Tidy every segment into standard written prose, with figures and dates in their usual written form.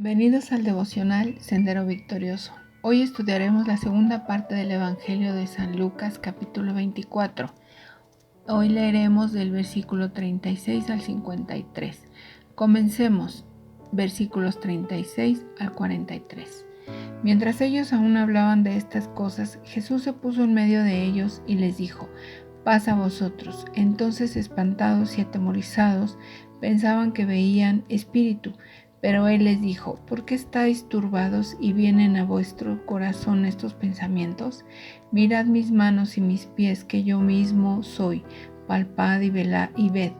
Bienvenidos al devocional Sendero Victorioso. Hoy estudiaremos la segunda parte del Evangelio de San Lucas, capítulo 24. Hoy leeremos del versículo 36 al 53. Comencemos, versículos 36 al 43. Mientras ellos aún hablaban de estas cosas, Jesús se puso en medio de ellos y les dijo: «Paz a vosotros». Entonces, espantados y atemorizados, pensaban que veían espíritu. Pero él les dijo: «¿Por qué estáis turbados y vienen a vuestro corazón estos pensamientos? Mirad mis manos y mis pies, que yo mismo soy. Palpad y ved,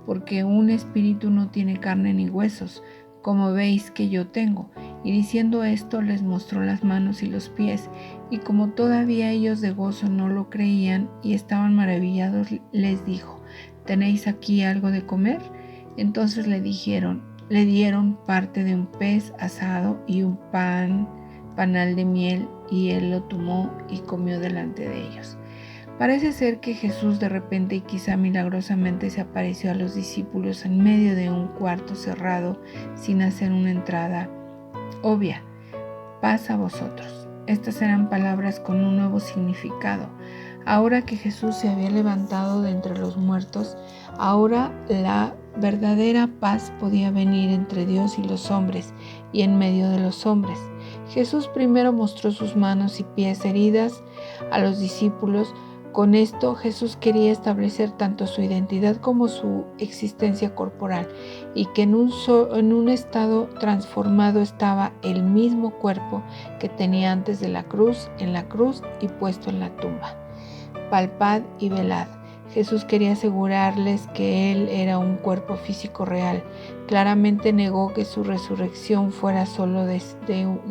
porque un espíritu no tiene carne ni huesos, como veis que yo tengo». Y diciendo esto, les mostró las manos y los pies. Y como todavía ellos de gozo no lo creían y estaban maravillados, les dijo: «¿Tenéis aquí algo de comer?». Entonces le dieron parte de un pez asado y un panal de miel, y él lo tomó y comió delante de ellos. Parece ser que Jesús de repente y quizá milagrosamente se apareció a los discípulos en medio de un cuarto cerrado sin hacer una entrada obvia. «Paz a vosotros». Estas eran palabras con un nuevo significado. Ahora que Jesús se había levantado de entre los muertos, ahora la verdadera paz podía venir entre Dios y los hombres y en medio de los hombres. Jesús primero mostró sus manos y pies heridas a los discípulos. Con esto Jesús quería establecer tanto su identidad como su existencia corporal, y que en un estado transformado estaba el mismo cuerpo que tenía antes de la cruz, en la cruz y puesto en la tumba. Palpad y velad. Jesús quería asegurarles que Él era un cuerpo físico real. Claramente negó que su resurrección fuera solo de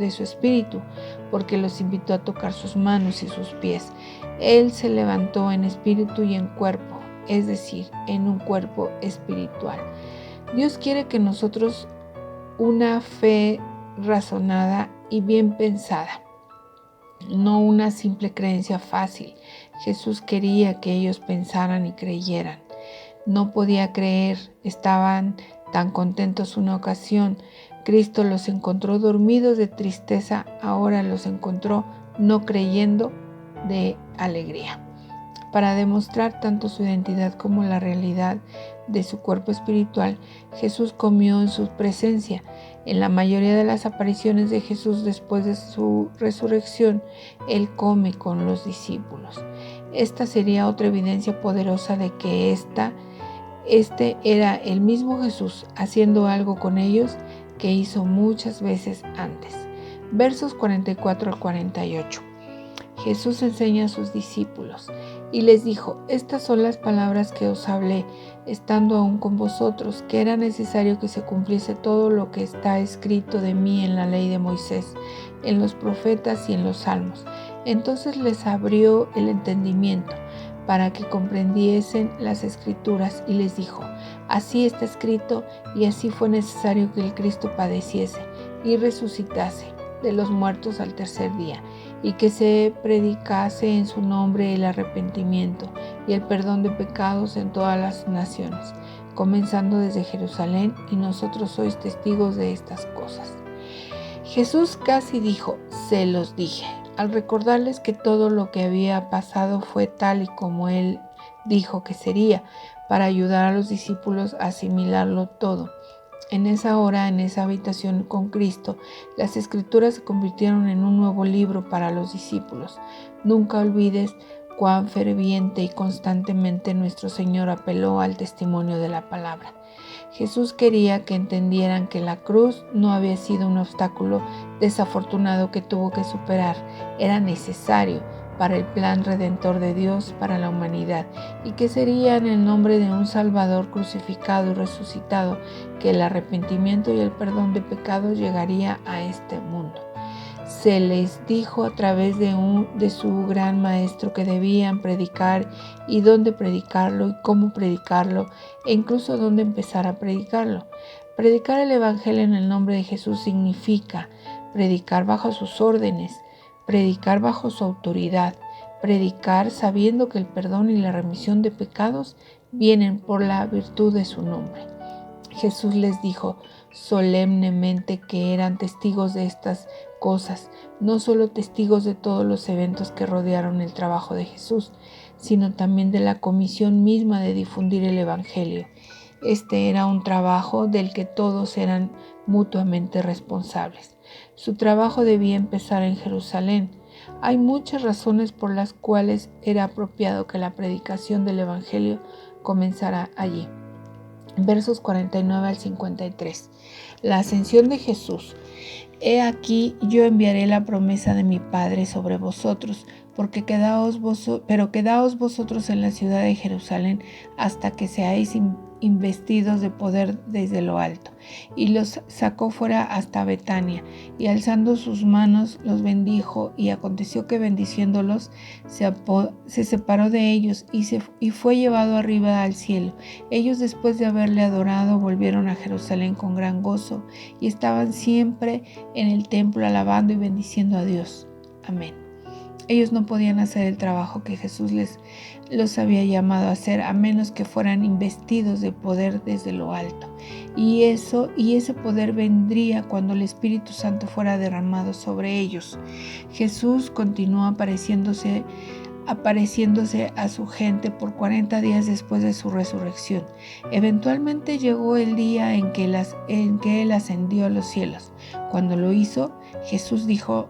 su espíritu, porque los invitó a tocar sus manos y sus pies. Él se levantó en espíritu y en cuerpo, es decir, en un cuerpo espiritual. Dios quiere que nosotros una fe razonada y bien pensada, no una simple creencia fácil. Jesús quería que ellos pensaran y creyeran. No podía creer, estaban tan contentos una ocasión. Cristo los encontró dormidos de tristeza, ahora los encontró no creyendo, de alegría. Para demostrar tanto su identidad como la realidad de su cuerpo espiritual, Jesús comió en su presencia. En la mayoría de las apariciones de Jesús después de su resurrección, Él come con los discípulos. Esta sería otra evidencia poderosa de que este era el mismo Jesús haciendo algo con ellos que hizo muchas veces antes. Versos 44 al 48. Jesús enseña a sus discípulos y les dijo: «Estas son las palabras que os hablé, estando aún con vosotros, que era necesario que se cumpliese todo lo que está escrito de mí en la ley de Moisés, en los profetas y en los salmos». Entonces les abrió el entendimiento para que comprendiesen las escrituras, y les dijo: «Así está escrito, y así fue necesario que el Cristo padeciese y resucitase de los muertos al tercer día, y que se predicase en su nombre el arrepentimiento y el perdón de pecados en todas las naciones, comenzando desde Jerusalén, y nosotros sois testigos de estas cosas». Jesús casi dijo: «Se los dije», al recordarles que todo lo que había pasado fue tal y como Él dijo que sería, para ayudar a los discípulos a asimilarlo todo. En esa hora, en esa habitación con Cristo, las Escrituras se convirtieron en un nuevo libro para los discípulos. Nunca olvides cuán ferviente y constantemente nuestro Señor apeló al testimonio de la palabra. Jesús quería que entendieran que la cruz no había sido un obstáculo desafortunado que tuvo que superar, era necesario para el plan redentor de Dios para la humanidad, y que sería en el nombre de un Salvador crucificado y resucitado que el arrepentimiento y el perdón de pecados llegaría a este mundo. Se les dijo a través de su gran maestro que debían predicar, y dónde predicarlo y cómo predicarlo, e incluso dónde empezar a predicarlo. Predicar el Evangelio en el nombre de Jesús significa predicar bajo sus órdenes, predicar bajo su autoridad, predicar sabiendo que el perdón y la remisión de pecados vienen por la virtud de su nombre. Jesús les dijo: solemnemente que eran testigos de estas cosas, no solo testigos de todos los eventos que rodearon el trabajo de Jesús, sino también de la comisión misma de difundir el Evangelio. Este era un trabajo del que todos eran mutuamente responsables. Su trabajo debía empezar en Jerusalén. Hay muchas razones por las cuales era apropiado que la predicación del Evangelio comenzara allí. Versos 49 al 53. La ascensión de Jesús. He aquí, yo enviaré la promesa de mi Padre sobre vosotros, quedaos vosotros en la ciudad de Jerusalén hasta que seáis investidos de poder desde lo alto. Y los sacó fuera hasta Betania, y alzando sus manos los bendijo, y aconteció que bendiciéndolos se separó de ellos y fue llevado arriba al cielo. Ellos, después de haberle adorado, volvieron a Jerusalén con gran gozo, y estaban siempre en el templo alabando y bendiciendo a Dios. Amén. Ellos no podían hacer el trabajo que Jesús los había llamado a hacer a menos que fueran investidos de poder desde lo alto. Y ese poder vendría cuando el Espíritu Santo fuera derramado sobre ellos. Jesús continuó apareciéndose a su gente por 40 días después de su resurrección. Eventualmente llegó el día en que Él ascendió a los cielos. Cuando lo hizo, Jesús dejó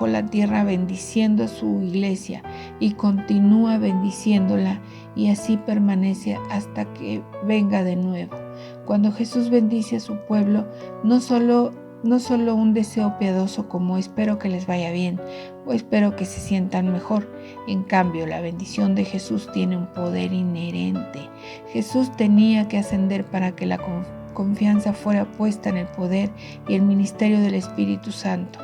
la tierra bendiciendo a su iglesia y continúa bendiciéndola, y así permanece hasta que venga de nuevo. Cuando Jesús bendice a su pueblo, no solo un deseo piadoso como espero que les vaya bien o espero que se sientan mejor. En cambio, la bendición de Jesús tiene un poder inherente. Jesús tenía que ascender para que la confianza fuera puesta en el poder y el ministerio del Espíritu Santo.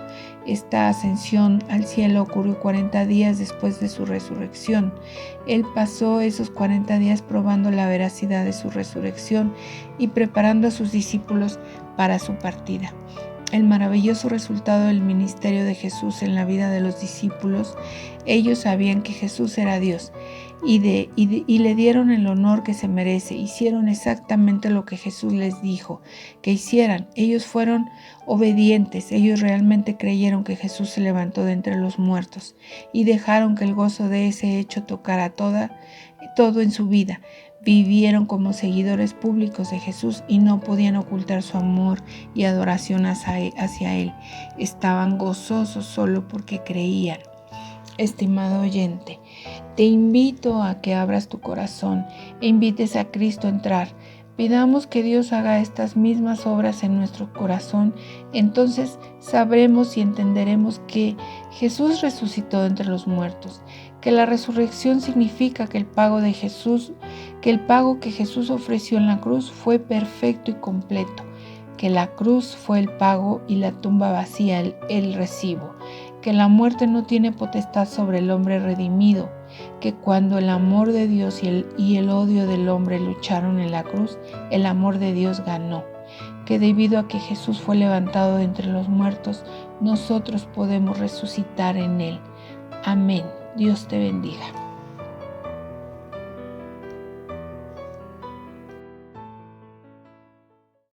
Esta ascensión al cielo ocurrió 40 días después de su resurrección. Él pasó esos 40 días probando la veracidad de su resurrección y preparando a sus discípulos para su partida. El maravilloso resultado del ministerio de Jesús en la vida de los discípulos. Ellos sabían que Jesús era Dios y le dieron el honor que se merece. Hicieron exactamente lo que Jesús les dijo que hicieran. Ellos fueron obedientes. Ellos realmente creyeron que Jesús se levantó de entre los muertos y dejaron que el gozo de ese hecho tocara todo en su vida. Vivieron como seguidores públicos de Jesús y no podían ocultar su amor y adoración hacia Él. Estaban gozosos solo porque creían. Estimado oyente, te invito a que abras tu corazón e invites a Cristo a entrar. Pidamos que Dios haga estas mismas obras en nuestro corazón. Entonces sabremos y entenderemos que Jesús resucitó de entre los muertos, que la resurrección significa que el pago que Jesús ofreció en la cruz fue perfecto y completo, que la cruz fue el pago y la tumba vacía el recibo, que la muerte no tiene potestad sobre el hombre redimido, que cuando el amor de Dios y el odio del hombre lucharon en la cruz, el amor de Dios ganó, que debido a que Jesús fue levantado de entre los muertos, nosotros podemos resucitar en Él. Amén. Dios te bendiga.